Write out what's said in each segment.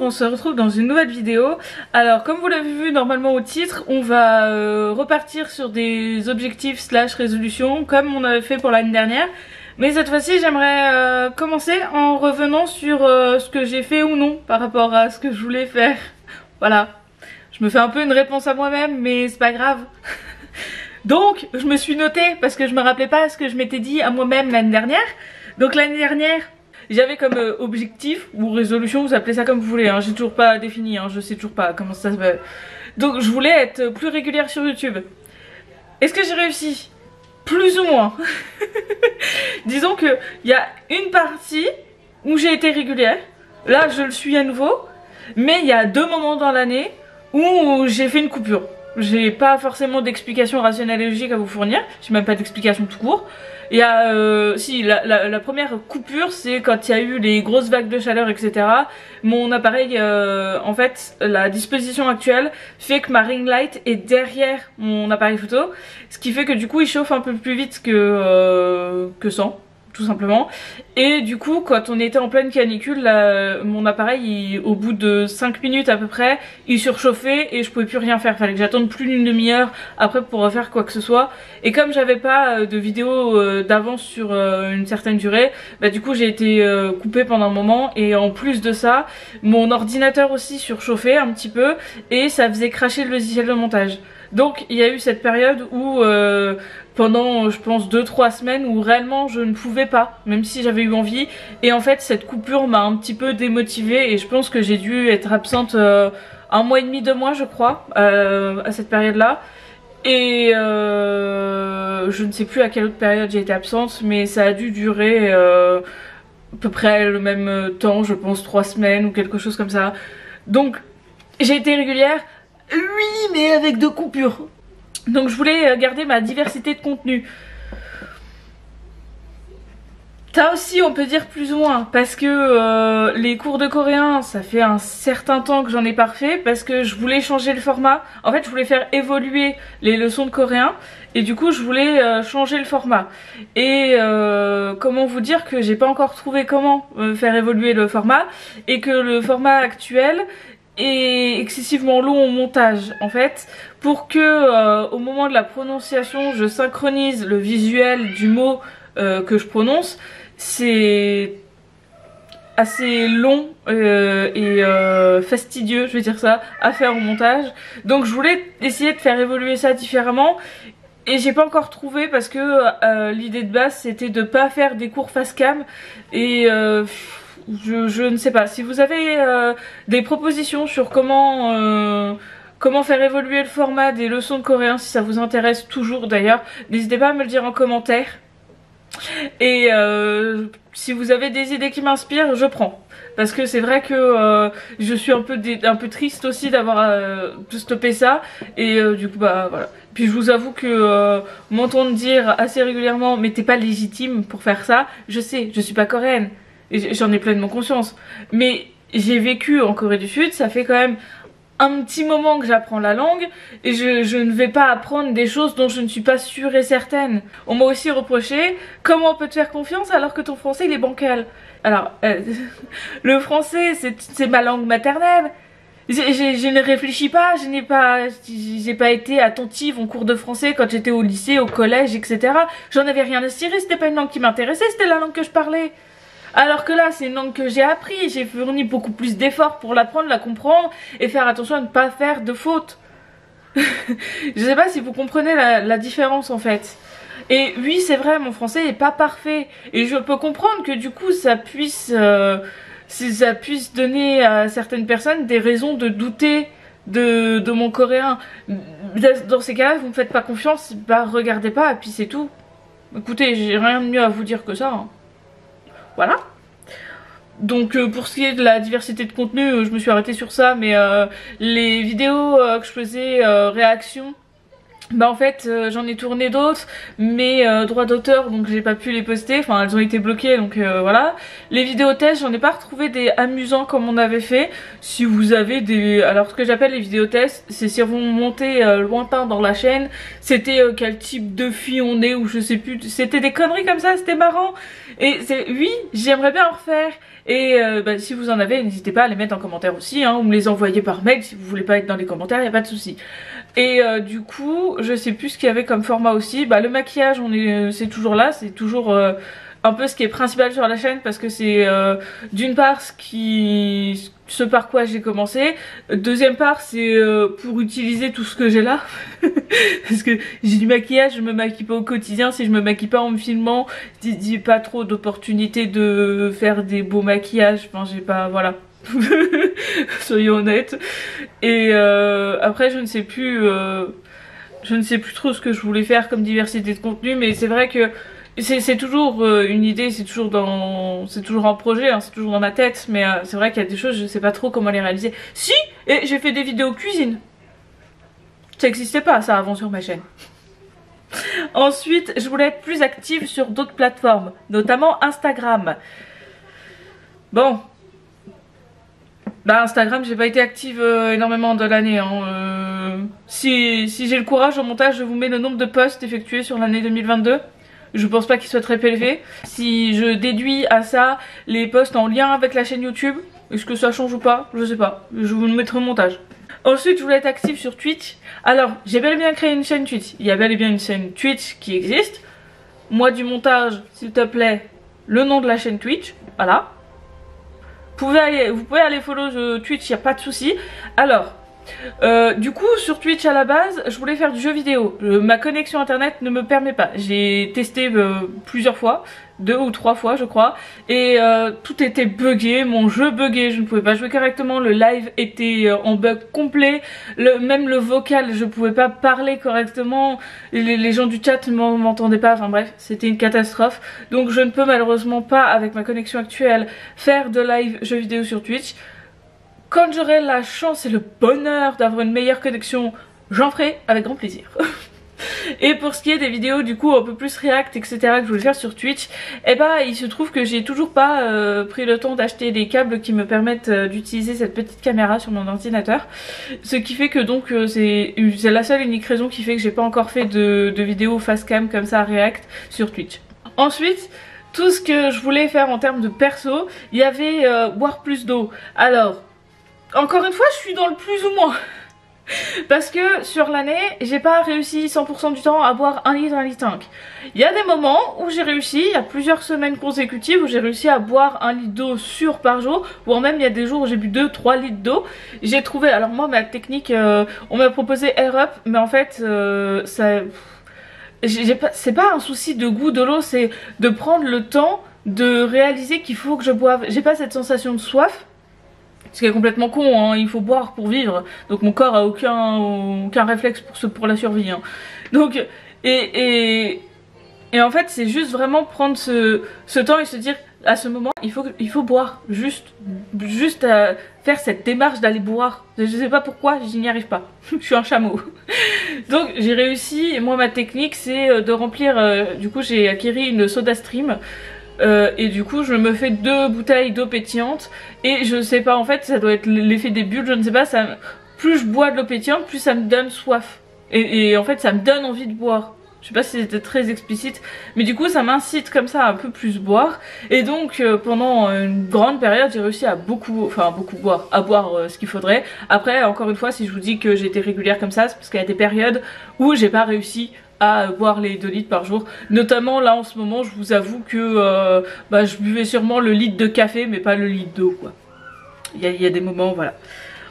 on se retrouve dans une nouvelle vidéo. Alors comme vous l'avez vu normalement au titre, on va repartir sur des objectifs slash résolutions comme on avait fait pour l'année dernière. Mais cette fois-ci j'aimerais commencer en revenant sur ce que j'ai fait ou non par rapport à ce que je voulais faire. Voilà, je me fais un peu une réponse à moi-même mais c'est pas grave. Donc je me suis notée parce que je me rappelais pas ce que je m'étais dit à moi-même l'année dernière. Donc l'année dernière j'avais comme objectif ou résolution, vous appelez ça comme vous voulez, hein, j'ai toujours pas défini, hein, je sais toujours pas comment ça se fait. Donc je voulais être plus régulière sur YouTube. Est-ce que j'ai réussi? Plus ou moins. Disons que il y a une partie où j'ai été régulière, là je le suis à nouveau, mais il y a 2 moments dans l'année où j'ai fait une coupure. J'ai pas forcément d'explication rationnelle et logique à vous fournir, j'ai même pas d'explication tout court. Il y a si la première coupure, c'est quand il y a eu les grosses vagues de chaleur, etc. Mon appareil, en fait, la disposition actuelle fait que ma ring light est derrière mon appareil photo, ce qui fait que du coup il chauffe un peu plus vite que sans, tout simplement. Et du coup quand on était en pleine canicule, là, mon appareil au bout de 5 minutes à peu près il surchauffait et je pouvais plus rien faire, fallait que j'attende plus d'une demi-heure après pour refaire quoi que ce soit. Et comme j'avais pas de vidéo d'avance sur une certaine durée, bah du coup j'ai été coupée pendant un moment. Et en plus de ça, mon ordinateur aussi surchauffait un petit peu et ça faisait cracher le logiciel de montage. Donc il y a eu cette période où pendant je pense 2-3 semaines où réellement je ne pouvais pas, même si j'avais eu envie. Et en fait cette coupure m'a un petit peu démotivée et je pense que j'ai dû être absente 1 mois et demi, 2 mois je crois à cette période là. Et je ne sais plus à quelle autre période j'ai été absente, mais ça a dû durer à peu près le même temps, je pense 3 semaines ou quelque chose comme ça. Donc j'ai été régulière, oui, mais avec 2 coupures. Donc je voulais garder ma diversité de contenu. Ça aussi on peut dire plus ou moins, parce que les cours de coréen, ça fait un certain temps que j'en ai pas refait, parce que je voulais changer le format. En fait je voulais faire évoluer les leçons de coréen, et du coup je voulais changer le format. Et comment vous dire que j'ai pas encore trouvé comment faire évoluer le format, et que le format actuel est excessivement long au montage en fait, pour que au moment de la prononciation je synchronise le visuel du mot que je prononce. C'est assez long et fastidieux, je vais dire ça, à faire au montage. Donc je voulais essayer de faire évoluer ça différemment. Et j'ai pas encore trouvé parce que l'idée de base c'était de pas faire des cours face cam. Et je ne sais pas. Si vous avez des propositions sur comment faire évoluer le format des leçons de coréen, si ça vous intéresse toujours d'ailleurs, n'hésitez pas à me le dire en commentaire. Et si vous avez des idées qui m'inspirent, je prends. Parce que c'est vrai que je suis un peu triste aussi d'avoir stoppé ça. Et du coup bah voilà. Puis je vous avoue que m'entendre dire assez régulièrement mais t'es pas légitime pour faire ça, je sais, je suis pas coréenne. Et j'en ai pleinement conscience. Mais j'ai vécu en Corée du Sud, ça fait quand même un petit moment que j'apprends la langue et je ne vais pas apprendre des choses dont je ne suis pas sûre et certaine. On m'a aussi reproché comment on peut te faire confiance alors que ton français il est bancal. Alors le français c'est ma langue maternelle. Je ne réfléchis pas, j'ai pas été attentive en cours de français quand j'étais au lycée, au collège, etc. J'en avais rien à cirer, c'était pas une langue qui m'intéressait, c'était la langue que je parlais. Alors que là c'est une langue que j'ai appris, j'ai fourni beaucoup plus d'efforts pour l'apprendre, la comprendre et faire attention à ne pas faire de fautes. Je sais pas si vous comprenez la différence en fait. Et oui c'est vrai, mon français est pas parfait et je peux comprendre que du coup ça puisse donner à certaines personnes des raisons de douter de mon coréen. Dans ces cas-là vous me faites pas confiance, bah regardez pas et puis c'est tout. Écoutez, j'ai rien de mieux à vous dire que ça hein. Voilà. Donc pour ce qui est de la diversité de contenu, je me suis arrêtée sur ça, mais les vidéos que je faisais réaction bah en fait j'en ai tourné d'autres mais droit d'auteur donc j'ai pas pu les poster, enfin elles ont été bloquées donc voilà. Les vidéos tests j'en ai pas retrouvé des amusants comme on avait fait. Si vous avez des... Alors ce que j'appelle les vidéos tests c'est si vous montez lointain dans la chaîne, c'était quel type de fille on est ou je sais plus, c'était des conneries comme ça, c'était marrant. Et oui j'aimerais bien en refaire. Et bah, si vous en avez, n'hésitez pas à les mettre en commentaire aussi, hein, ou me les envoyer par mail si vous voulez pas être dans les commentaires, y a pas de souci. Et du coup, je sais plus ce qu'il y avait comme format aussi. Bah le maquillage, c'est toujours là, c'est toujours un peu ce qui est principal sur la chaîne parce que c'est d'une part ce par quoi j'ai commencé, deuxième part c'est pour utiliser tout ce que j'ai là parce que j'ai du maquillage, je me maquille pas au quotidien, si je me maquille pas en me filmant, j'ai pas trop d'opportunités de faire des beaux maquillages, enfin j'ai pas, voilà. Soyons honnêtes. Et après je ne sais plus trop ce que je voulais faire comme diversité de contenu, mais c'est vrai que c'est toujours une idée, c'est toujours un projet, hein, c'est toujours dans ma tête, mais c'est vrai qu'il y a des choses je sais pas trop comment les réaliser. Si, et j'ai fait des vidéos cuisine. Ça n'existait pas ça avant sur ma chaîne. Ensuite, je voulais être plus active sur d'autres plateformes, notamment Instagram. Bon, bah Instagram j'ai pas été active énormément de l'année hein. Si j'ai le courage au montage je vous mets le nombre de posts effectués sur l'année 2022. Je pense pas qu'il soit très élevé. Si je déduis à ça les posts en lien avec la chaîne YouTube, est-ce que ça change ou pas? Je sais pas, je vous le mettrai au montage. Ensuite je voulais être active sur Twitch. Alors j'ai bel et bien créé une chaîne Twitch. Il y a bel et bien une chaîne Twitch qui existe. Moi du montage s'il te plaît le nom de la chaîne Twitch, voilà. Vous pouvez aller follow Twitch, y a pas de souci. Alors, du coup sur Twitch à la base, je voulais faire du jeu vidéo. Ma connexion internet ne me permet pas. J'ai testé plusieurs fois, 2 ou 3 fois je crois, et tout était buggé, mon jeu buggé, je ne pouvais pas jouer correctement, le live était en bug complet, même le vocal, je pouvais pas parler correctement, les gens du chat ne m'entendaient pas, enfin bref, c'était une catastrophe. Donc je ne peux malheureusement pas, avec ma connexion actuelle, faire de live jeux vidéo sur Twitch. Quand j'aurai la chance et le bonheur d'avoir une meilleure connexion, j'en ferai avec grand plaisir. Et pour ce qui est des vidéos du coup un peu plus react etc que je voulais faire sur Twitch, eh bah il se trouve que j'ai toujours pas pris le temps d'acheter des câbles qui me permettent d'utiliser cette petite caméra sur mon ordinateur. Ce qui fait que donc c'est la seule unique raison qui fait que j'ai pas encore fait de vidéos face cam comme ça react sur Twitch. Ensuite, tout ce que je voulais faire en termes de perso, il y avait boire plus d'eau. Alors, encore une fois je suis dans le plus ou moins. Parce que sur l'année, j'ai pas réussi 100% du temps à boire 1 litre, 1 litre 5. Il y a des moments où j'ai réussi, il y a plusieurs semaines consécutives où j'ai réussi à boire 1 litre d'eau sûr par jour, voire même il y a des jours où j'ai bu 2-3 litres d'eau. J'ai trouvé, alors moi ma technique, on m'a proposé Air Up, mais en fait ça... c'est pas un souci de goût de l'eau, c'est de prendre le temps de réaliser qu'il faut que je boive. J'ai pas cette sensation de soif. Ce qui est complètement con, hein, il faut boire pour vivre. Donc mon corps a aucun réflexe pour la survie. Hein. Donc, et en fait c'est juste vraiment prendre ce temps et se dire à ce moment il faut boire. Juste à faire cette démarche d'aller boire. Je sais pas pourquoi, je n'y arrive pas. Je suis un chameau. Donc j'ai réussi, et moi ma technique c'est de remplir, du coup j'ai acquis une soda stream. Et du coup je me fais 2 bouteilles d'eau pétillante et je sais pas, en fait ça doit être l'effet des bulles, je ne sais pas, plus je bois de l'eau pétillante plus ça me donne soif et en fait ça me donne envie de boire. Je sais pas si c'était très explicite mais du coup ça m'incite comme ça à un peu plus boire et donc pendant une grande période j'ai réussi à beaucoup boire, à boire ce qu'il faudrait. Après encore une fois si je vous dis que j'ai été régulière comme ça c'est parce qu'il y a des périodes où j'ai pas réussi à boire les 2 litres par jour, notamment là en ce moment je vous avoue que je buvais sûrement le litre de café mais pas le litre d'eau quoi. Il y a des moments, voilà.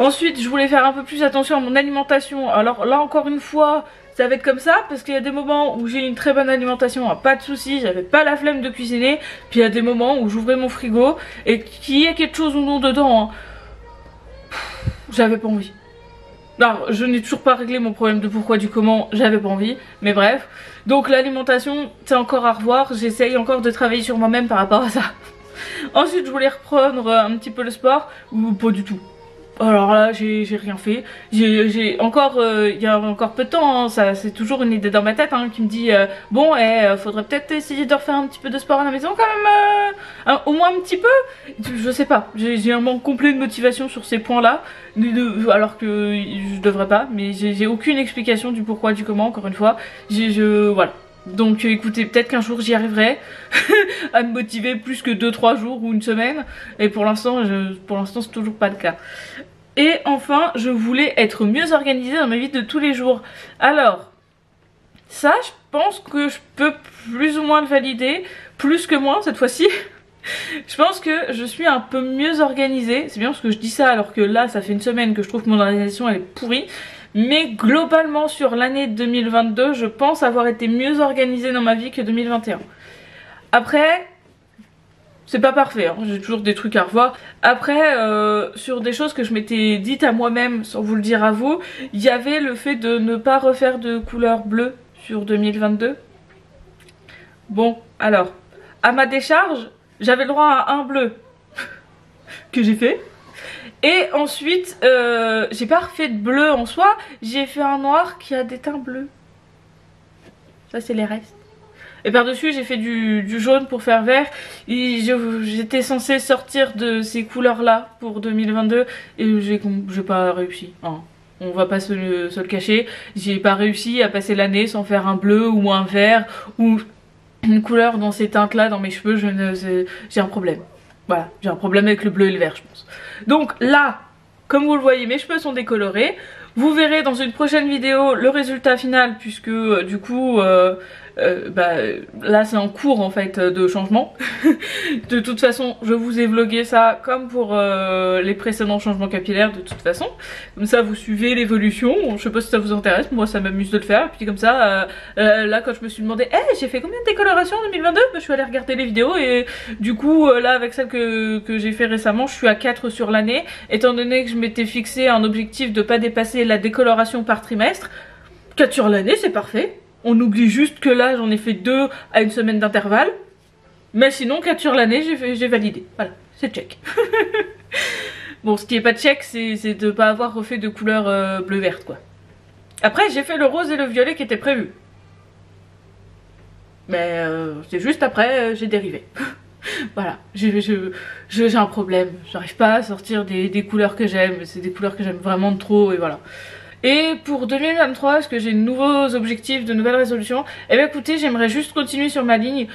Ensuite je voulais faire un peu plus attention à mon alimentation, alors là encore une fois ça va être comme ça parce qu'il y a des moments où j'ai une très bonne alimentation, pas de soucis, j'avais pas la flemme de cuisiner, puis il y a des moments où j'ouvrais mon frigo et qu'il y ait quelque chose ou non dedans, hein, j'avais pas envie. Alors je n'ai toujours pas réglé mon problème de pourquoi du comment, j'avais pas envie, mais bref. Donc l'alimentation c'est encore à revoir, j'essaye encore de travailler sur moi-même par rapport à ça. Ensuite je voulais reprendre un petit peu le sport, ou pas du tout. Alors là, j'ai rien fait. J'ai encore, il y a encore peu de temps, hein, ça, c'est toujours une idée dans ma tête hein, qui me dit bon, faudrait peut-être essayer de refaire un petit peu de sport à la maison quand même, au moins un petit peu. Je sais pas, j'ai un manque complet de motivation sur ces points-là, alors que je devrais pas, mais j'ai aucune explication du pourquoi, du comment. Encore une fois, voilà. Donc écoutez, peut-être qu'un jour j'y arriverai à me motiver plus que 2-3 jours ou une semaine. Et pour l'instant c'est toujours pas le cas. Et enfin, je voulais être mieux organisée dans ma vie de tous les jours. Alors, ça je pense que je peux plus ou moins le valider, plus que moins cette fois-ci. Je pense que je suis un peu mieux organisée. C'est bien parce que je dis ça alors que là ça fait une semaine que je trouve que mon organisation elle est pourrie. Mais globalement sur l'année 2022, je pense avoir été mieux organisée dans ma vie que 2021. Après, c'est pas parfait, hein, j'ai toujours des trucs à revoir. Après, sur des choses que je m'étais dites à moi-même, sans vous le dire à vous, il y avait le fait de ne pas refaire de couleur bleue sur 2022. Bon, alors, à ma décharge, j'avais le droit à un bleu que j'ai fait. Et ensuite, j'ai pas refait de bleu en soi, j'ai fait un noir qui a des teints bleus. Ça c'est les restes. Et par-dessus j'ai fait du jaune pour faire vert. Et j'étais censée sortir de ces couleurs là pour 2022 et j'ai pas réussi. Hein. On va pas se le cacher. J'ai pas réussi à passer l'année sans faire un bleu ou un vert ou une couleur dans ces teintes là dans mes cheveux. J'ai un problème. Voilà, j'ai un problème avec le bleu et le vert je pense. Donc là, comme vous le voyez, mes cheveux sont décolorés. Vous verrez dans une prochaine vidéo le résultat final puisque du coup là c'est en cours en fait de changement. De toute façon je vous ai vlogué ça comme pour les précédents changements capillaires de toute façon. Comme ça vous suivez l'évolution, je sais pas si ça vous intéresse, moi ça m'amuse de le faire. Et puis comme ça là quand je me suis demandé j'ai fait combien de décoloration en 2022, je suis allée regarder les vidéos et du coup là avec celle que j'ai fait récemment je suis à 4 sur l'année. Étant donné que je m'étais fixé un objectif de pas dépasser la décoloration par trimestre, 4 sur l'année c'est parfait. On oublie juste que là j'en ai fait 2 à une semaine d'intervalle. Mais sinon 4 sur l'année j'ai validé. Voilà, c'est check. Bon, ce qui est pas check c'est de pas avoir refait de couleur bleu-verte quoi. Après j'ai fait le rose et le violet qui étaient prévus. Mais c'est juste après j'ai dérivé. Voilà, j'ai un problème. J'arrive pas à sortir des couleurs que j'aime. C'est des couleurs que j'aime vraiment trop et voilà. Et pour 2023, est-ce que j'ai de nouveaux objectifs, de nouvelles résolutions? Eh bien écoutez, j'aimerais juste continuer sur ma ligne,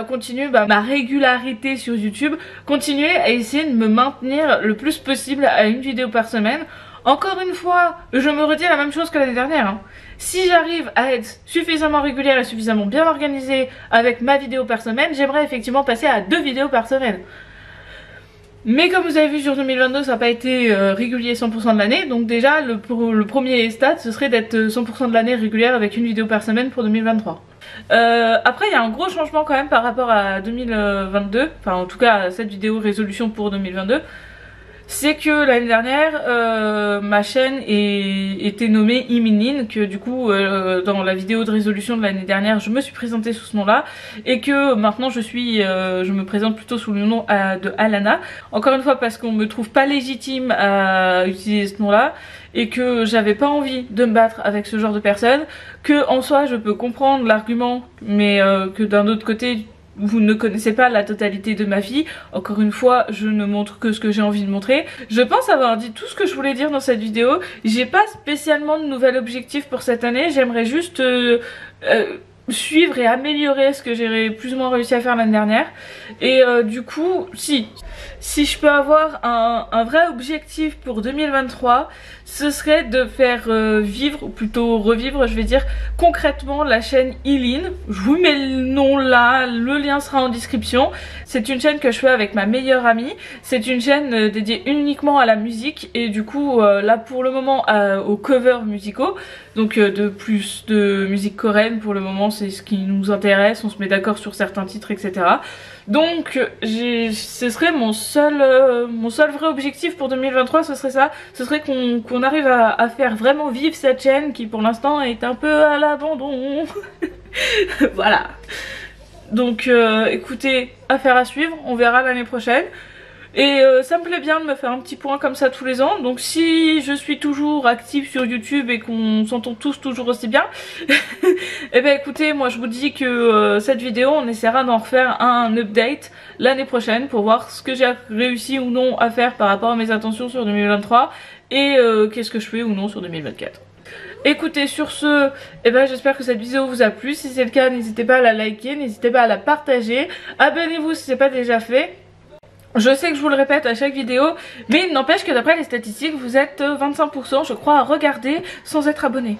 continuer ma régularité sur YouTube, continuer à essayer de me maintenir le plus possible à une vidéo par semaine. Encore une fois, je me redis la même chose que l'année dernière. Hein. Si j'arrive à être suffisamment régulière et suffisamment bien organisée avec ma vidéo par semaine, j'aimerais effectivement passer à 2 vidéos par semaine. Mais comme vous avez vu sur 2022 ça n'a pas été régulier 100% de l'année. Donc déjà le premier stade ce serait d'être 100% de l'année régulière avec une vidéo par semaine pour 2023. Après il y a un gros changement quand même par rapport à 2022. Enfin en tout cas à cette vidéo résolution pour 2022. C'est que l'année dernière ma chaîne était nommée Iminine, que du coup dans la vidéo de résolution de l'année dernière je me suis présentée sous ce nom là et que maintenant je me présente plutôt sous le nom de Alana. Encore une fois parce qu'on me trouve pas légitime à utiliser ce nom là et que j'avais pas envie de me battre avec ce genre de personnes, que en soi je peux comprendre l'argument mais que d'un autre côté vous ne connaissez pas la totalité de ma vie. Encore une fois, je ne montre que ce que j'ai envie de montrer. Je pense avoir dit tout ce que je voulais dire dans cette vidéo. J'ai pas spécialement de nouvel objectif pour cette année. J'aimerais juste suivre et améliorer ce que j'ai plus ou moins réussi à faire l'année dernière. Et du coup, si je peux avoir un vrai objectif pour 2023, ce serait de faire vivre, ou plutôt revivre je vais dire, concrètement la chaîne Iline. Je vous mets le nom là, le lien sera en description. C'est une chaîne que je fais avec ma meilleure amie. C'est une chaîne dédiée uniquement à la musique et du coup là pour le moment aux covers musicaux. Donc de plus de musique coréenne pour le moment, c'est ce qui nous intéresse, on se met d'accord sur certains titres etc. Donc ce serait mon seul vrai objectif pour 2023, ce serait ça. Ce serait qu'on arrive à faire vraiment vivre cette chaîne qui pour l'instant est un peu à l'abandon. Voilà. Donc écoutez, affaire à suivre, on verra l'année prochaine. Et ça me plaît bien de me faire un petit point comme ça tous les ans. Donc si je suis toujours active sur YouTube et qu'on s'entend tous toujours aussi bien, et ben écoutez, moi je vous dis que cette vidéo on essaiera d'en refaire un update l'année prochaine pour voir ce que j'ai réussi ou non à faire par rapport à mes intentions sur 2023 et qu'est-ce que je fais ou non sur 2024. Écoutez, sur ce, eh ben, j'espère que cette vidéo vous a plu. Si c'est le cas, n'hésitez pas à la liker, n'hésitez pas à la partager. Abonnez-vous si ce n'est pas déjà fait. Je sais que je vous le répète à chaque vidéo, mais il n'empêche que d'après les statistiques, vous êtes 25% je crois à regarder sans être abonné.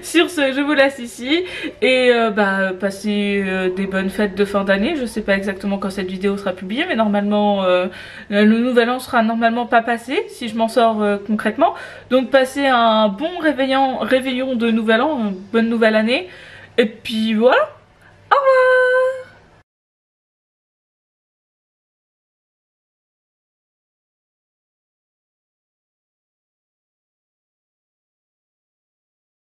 Sur ce, je vous laisse ici et passez des bonnes fêtes de fin d'année. Je sais pas exactement quand cette vidéo sera publiée, mais normalement le nouvel an sera normalement pas passé si je m'en sors concrètement. Donc passez un bon réveillon de nouvel an, une bonne nouvelle année et puis voilà.